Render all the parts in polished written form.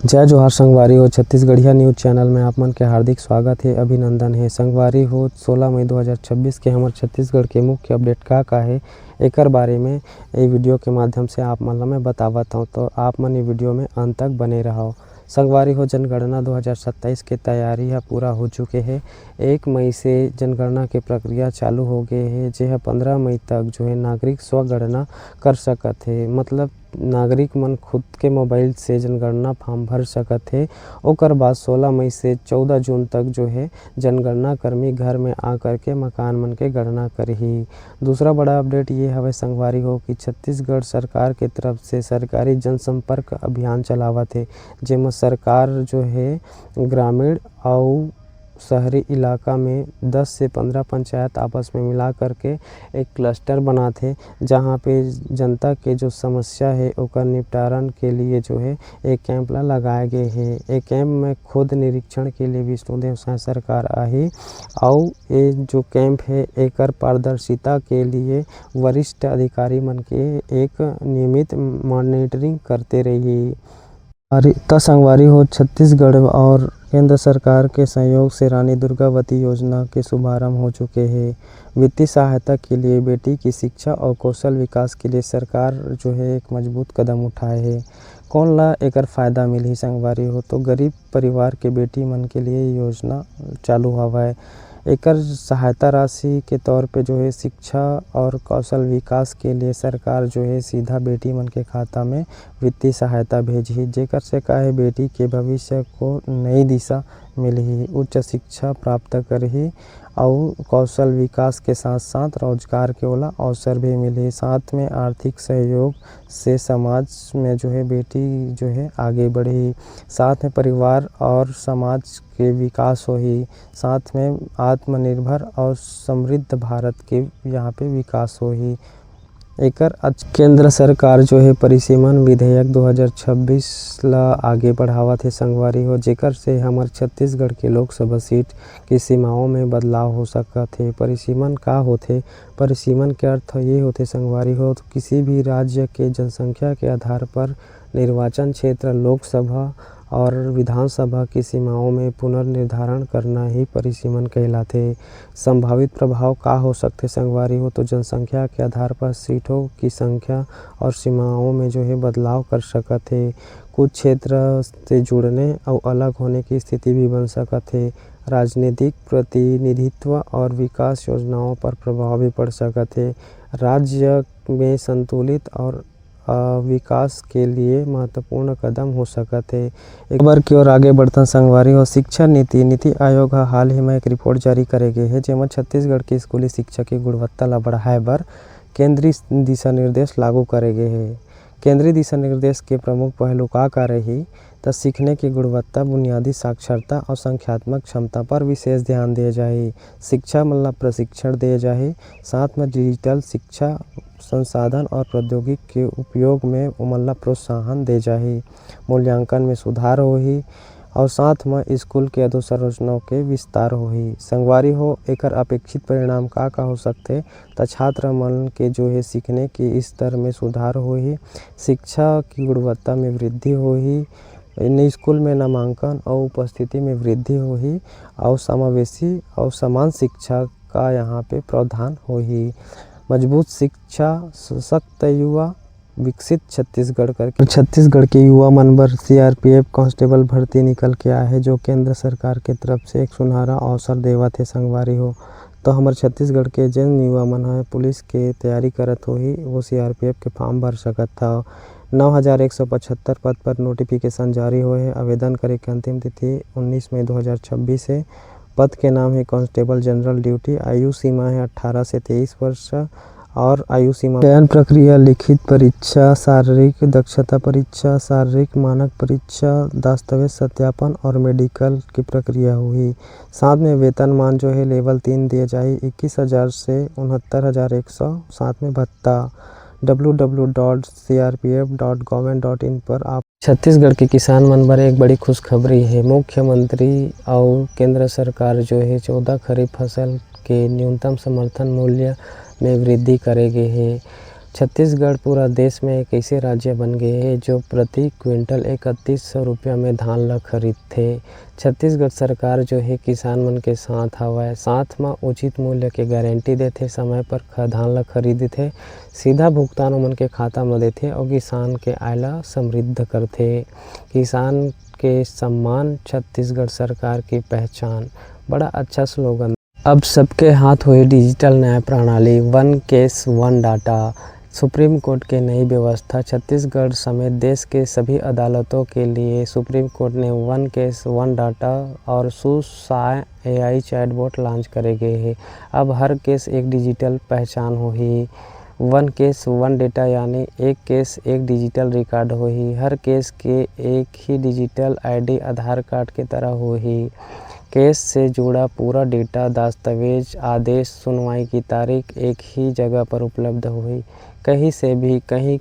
जय जोहार संगवारी हो। छत्तीसगढ़िया न्यूज़ चैनल में आप मन के हार्दिक स्वागत है, अभिनंदन है। संगवारी हो 16 मई 2026 के हमारे छत्तीसगढ़ के मुख्य अपडेट का है एकर बारे में ये वीडियो के माध्यम से आप मन ला मैं बतावत हूँ, तो आप मन ये वीडियो में अंत तक बने रहो। संगवारी हो जनगणना 2027 के तैयारी है पूरा हो चुके हैं। 1 मई से जनगणना की प्रक्रिया चालू हो गए है, जो 15 मई तक जो है नागरिक स्वगणना कर सकत है। मतलब नागरिक मन खुद के मोबाइल से जनगणना फॉर्म भर सकत है। ओकर बाद 16 मई से 14 जून तक जो है जनगणना कर्मी घर में आकर के मकान मन के गणना करही। दूसरा बड़ा अपडेट ये हवे संगवारी हो कि छत्तीसगढ़ सरकार के तरफ से सरकारी जनसंपर्क अभियान चलावत है, जेमा सरकार जो है ग्रामीण और शहरी इलाका में 10 से 15 पंचायत आपस में मिला करके एक क्लस्टर बनाते, जहाँ पे जनता के जो समस्या है ओकर निपटारन के लिए जो है एक कैंप ला लगाए गए है। एक कैंप में खुद निरीक्षण के लिए विष्णुदेव साय सरकार आई और ये जो कैंप है एकर पारदर्शिता के लिए वरिष्ठ अधिकारी मन के एक नियमित मॉनिटरिंग करते रही। संगवारी हो छत्तीसगढ़ और केंद्र सरकार के सहयोग से रानी दुर्गावती योजना के शुभारंभ हो चुके हैं। वित्तीय सहायता के लिए बेटी की शिक्षा और कौशल विकास के लिए सरकार जो है एक मजबूत कदम उठाए है। कौन ला एकर फायदा मिली संगवारी हो, तो गरीब परिवार के बेटी मन के लिए योजना चालू हुआ है। एकर सहायता राशि के तौर पे जो है शिक्षा और कौशल विकास के लिए सरकार जो है सीधा बेटी मन के खाता में वित्तीय सहायता भेजी, जेकर से का है बेटी के भविष्य को नई दिशा मिलही, उच्च शिक्षा प्राप्त करही और कौशल विकास के साथ साथ रोजगार के ओला अवसर भी मिले। साथ में आर्थिक सहयोग से समाज में जो है बेटी जो है आगे बढ़ी, साथ में परिवार और समाज के विकास होही, साथ में आत्मनिर्भर और समृद्ध भारत के यहाँ पे विकास होही। एकर केंद्र सरकार जो है परिसीमन विधेयक 2026 ला आगे बढ़ावत है संगवारी हो, जेकर से हमार छत्तीसगढ़ के लोकसभा सीट की सीमाओं में बदलाव हो सकत है। परिसीमन का होथे? परिसीमन के अर्थ ये होते संगवारी हो तो किसी भी राज्य के जनसंख्या के आधार पर निर्वाचन क्षेत्र लोकसभा और विधानसभा की सीमाओं में पुनर्निर्धारण करना ही परिसीमन कहलाते। संभावित प्रभाव का हो सकते संगवारी हो, तो जनसंख्या के आधार पर सीटों की संख्या और सीमाओं में जो है बदलाव कर सकत है। कुछ क्षेत्र से जुड़ने और अलग होने की स्थिति भी बन सकत है। राजनीतिक प्रतिनिधित्व और विकास योजनाओं पर प्रभाव भी पड़ सकत है। राज्य में संतुलित और विकास के लिए महत्वपूर्ण कदम हो सकत है। एक बार की ओर आगे बढ़ता संगवारी हो शिक्षा नीति आयोग हाल ही में एक रिपोर्ट जारी करे गए है, जेमा छत्तीसगढ़ की स्कूली शिक्षा की गुणवत्ता ला बढ़ाए बर केंद्रीय दिशा निर्देश लागू करे गए हैं। केंद्रीय दिशा निर्देश के प्रमुख पहलू का रही तो सीखने की गुणवत्ता, बुनियादी साक्षरता और संख्यात्मक क्षमता पर विशेष ध्यान दिया जाए। शिक्षा मतलब प्रशिक्षण दिए जाए, साथ में डिजिटल शिक्षा संसाधन और प्रौद्योगिक के उपयोग में उमला प्रोत्साहन दे जाए। मूल्यांकन में सुधार होही और साथ में स्कूल के अधोसंरचनाओं के विस्तार होही। संगवारी हो एकर अपेक्षित परिणाम का हो सकते तो छात्र मन के जो है सीखने के स्तर में सुधार होही, शिक्षा की गुणवत्ता में वृद्धि होही, स्कूल में नामांकन और उपस्थिति में वृद्धि होही और समावेशी और समान शिक्षा का यहाँ पे प्रावधान होही। मजबूत शिक्षा, सशक्त युवा, विकसित छत्तीसगढ़ करके छत्तीसगढ़ के युवा मन बर CRPF कांस्टेबल भर्ती निकल के आया है, जो केंद्र सरकार के तरफ से एक सुनहरा अवसर देवत है संगवारी हो। तो हमारे छत्तीसगढ़ के जिन युवा मन है पुलिस के तैयारी करत होही वो CRPF के फॉर्म भर सकत था। 9175 पद पर नोटिफिकेशन जारी हुए है। आवेदन करे की अंतिम तिथि 19 मई 2026 है। पद के नाम है कांस्टेबल जनरल ड्यूटी। आयु सीमा है 18 से 23 वर्ष और आयु सीमा चयन प्रक्रिया लिखित परीक्षा, शारीरिक दक्षता परीक्षा, शारीरिक मानक परीक्षा, दस्तावेज सत्यापन और मेडिकल की प्रक्रिया हुई। साथ में वेतनमान जो है लेवल 3 दिए जाए 21,000 से 69,100। साथ में भत्ता www.crpf.gov.in पर आप छत्तीसगढ़ के किसान मन बर एक बड़ी खुशखबरी है। मुख्यमंत्री और केंद्र सरकार जो है 14 खरीफ फसल के न्यूनतम समर्थन मूल्य में वृद्धि करेंगे है। छत्तीसगढ़ पूरा देश में एक ऐसे राज्य बन गए हे जो प्रति क्विंटल 3100 रुपया में धान ला खरीदथे। छत्तीसगढ़ सरकार जो है किसान मन के साथ हवय, साथ म उचित मूल्य के गारंटी देथे, समय पर धान ला खरीदथे, सीधा भुगतान ओमन के खाता म देथे और किसान के आय ला समृद्ध करथे। किसान के सम्मान छत्तीसगढ़ सरकार की पहचान, बड़ा अच्छा स्लोगन। अब सबके हाथ हुई डिजिटल न्याय प्रणाली, one case one data. Supreme court की नई व्यवस्था छत्तीसगढ़ समेत देश के सभी अदालतों के लिए सुप्रीम कोर्ट ने वन केस वन डाटा और सुसाय AI चैटबॉट लॉन्च करे गए हैं। अब हर केस एक डिजिटल पहचान होही। वन केस वन डेटा यानी एक केस एक डिजिटल रिकॉर्ड होही। हर केस के एक ही डिजिटल ID आधार कार्ड के तरह होही। केस से जुड़ा पूरा डेटा, दस्तावेज, आदेश, सुनवाई की तारीख एक ही जगह पर उपलब्ध होगी। कहीं से भी कहीं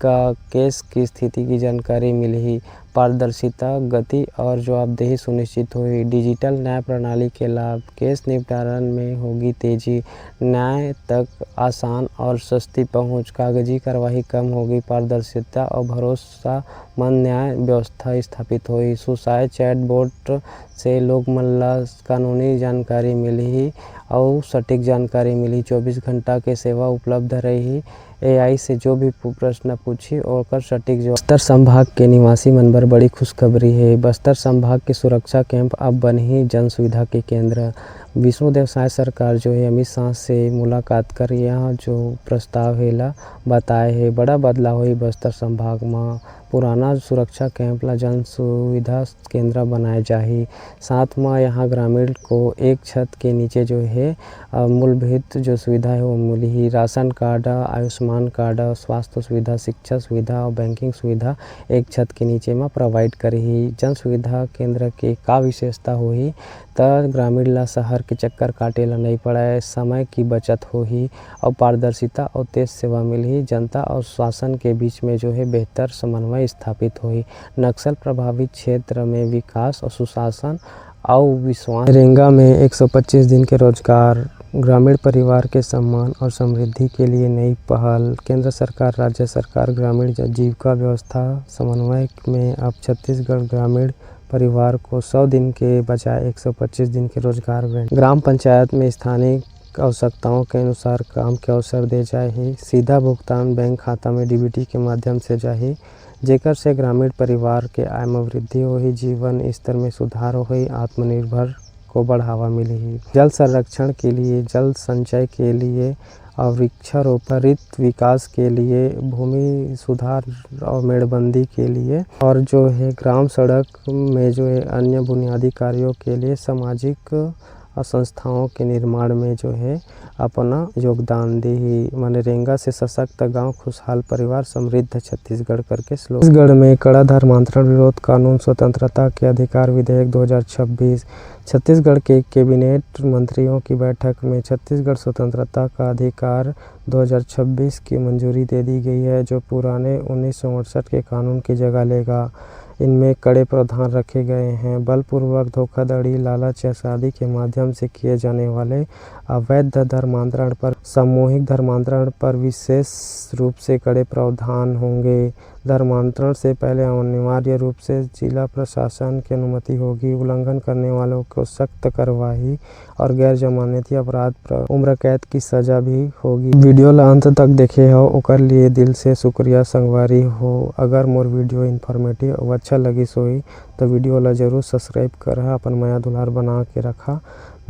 का केस की स्थिति की जानकारी मिली। पारदर्शिता, गति और जवाबदेही सुनिश्चित हुई। डिजिटल न्याय प्रणाली के लाभ, केस निपटान में होगी तेजी, न्याय तक आसान और सस्ती पहुंच, कागजी कार्रवाई कम होगी, पारदर्शिता और भरोसेमंद न्याय व्यवस्था स्थापित हुई। सुसाय चैटबॉट से लोग मन ला कानूनी जानकारी मिली और सटीक जानकारी मिली। 24 घंटा के सेवा उपलब्ध रही। AI से जो भी प्रश्न पूछी और सटीक जवाब। बस्तर संभाग के निवासी मन बर बड़ी खुशखबरी है। बस्तर संभाग के सुरक्षा कैंप अब बनी जन सुविधा के केंद्र। विष्णुदेव साय सरकार जो है अमित शाह से मुलाकात कर यहाँ जो प्रस्ताव है ला बताए है। बड़ा बदलाव हुई बस्तर संभाग में। पुराना सुरक्षा कैंप ला जन सुविधा केंद्र बनाए जाही। साथ में यहाँ ग्रामीण को एक छत के नीचे जो है मूलभूत जो सुविधा है वो मिली। राशन कार्ड, आयुष्मान कार्ड, स्वास्थ्य सुविधा, शिक्षा सुविधा और बैंकिंग सुविधा एक छत के नीचे में प्रोवाइड करी। जन सुविधा केंद्र के का विशेषता होही त ग्रामीण ला शहर के चक्कर काटे ला नहीं पड़े, समय की बचत होही और पारदर्शिता और तेज सेवा मिली। जनता और शासन के बीच में जो है बेहतर समन्वय स्थापित होही। नक्सल प्रभावित क्षेत्र में विकास और सुशासन और विश्वास। रेंगा में 125 दिन के रोजगार, ग्रामीण परिवार के सम्मान और समृद्धि के लिए नई पहल। केंद्र सरकार, राज्य सरकार ग्रामीण जीविका व्यवस्था समन्वय में अब छत्तीसगढ़ ग्रामीण परिवार को 100 दिन के बजाय 125 दिन के रोजगार ग्रांट। ग्राम पंचायत में स्थानीय आवश्यकताओं के अनुसार काम के अवसर दे जाही। सीधा भुगतान बैंक खाता में DBT के माध्यम से जाही, जेकर से ग्रामीण परिवार के आय में वृद्धि होही, जीवन स्तर में सुधार होही, आत्मनिर्भर को बढ़ावा मिली। जल संरक्षण के लिए, जल संचय के लिए और वृक्षारोपण विकास के लिए, भूमि सुधार और मेड़बंदी के लिए और जो है ग्राम सड़क में जो है अन्य बुनियादी कार्यों के लिए सामाजिक संस्थाओं के निर्माण में जो है अपना योगदान दी। मनरेगा से सशक्त गांव, खुशहाल परिवार, समृद्ध छत्तीसगढ़ करके स्लोगन। छत्तीसगढ़ में कड़ा धर्मांतरण विरोध कानून, स्वतंत्रता के अधिकार विधेयक 2026। छत्तीसगढ़ के कैबिनेट मंत्रियों की बैठक में छत्तीसगढ़ स्वतंत्रता का अधिकार 2026 की मंजूरी दे दी गई है, जो पुराने 1968 के कानून की जगह लेगा। इनमें कड़े प्रावधान रखे गए हैं। बलपूर्वक धोखाधड़ी, लालच या शादी के माध्यम से किए जाने वाले अवैध धर्मांतरण पर, सामूहिक धर्मांतरण पर विशेष रूप से कड़े प्रावधान होंगे। धर्मांतरण से पहले अनिवार्य रूप से जिला प्रशासन की अनुमति होगी। उल्लंघन करने वालों को सख्त कार्रवाई और गैर जमानती अपराध पर उम्र कैद की सजा भी होगी। वीडियो ला अंत तक देखे हो ओकर लिए दिल से शुक्रिया संगवारी हो। अगर मोर वीडियो इन्फॉर्मेटिव और अच्छा लगिस होही तो वीडियो ला जरूर सब्सक्राइब करहा, अपन माया दुलार बना के रखा।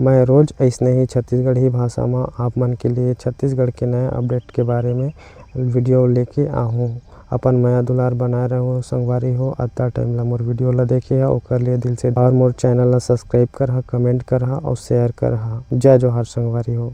मैं रोज ऐसने ही छत्तीसगढ़ी भाषा में आप मन के लिए छत्तीसगढ़ के नए अपडेट के बारे में वीडियो लेके आहूँ। अपन माया दुलार बनाए रहो संगवारी हो। अता टाइम ला मोर वीडियो ला देखे ओकर लिए दिल से और मोर चैनल ला सब्सक्राइब करहा, कमेंट करहा और शेयर करहा। जय जोहार संगवारी हो।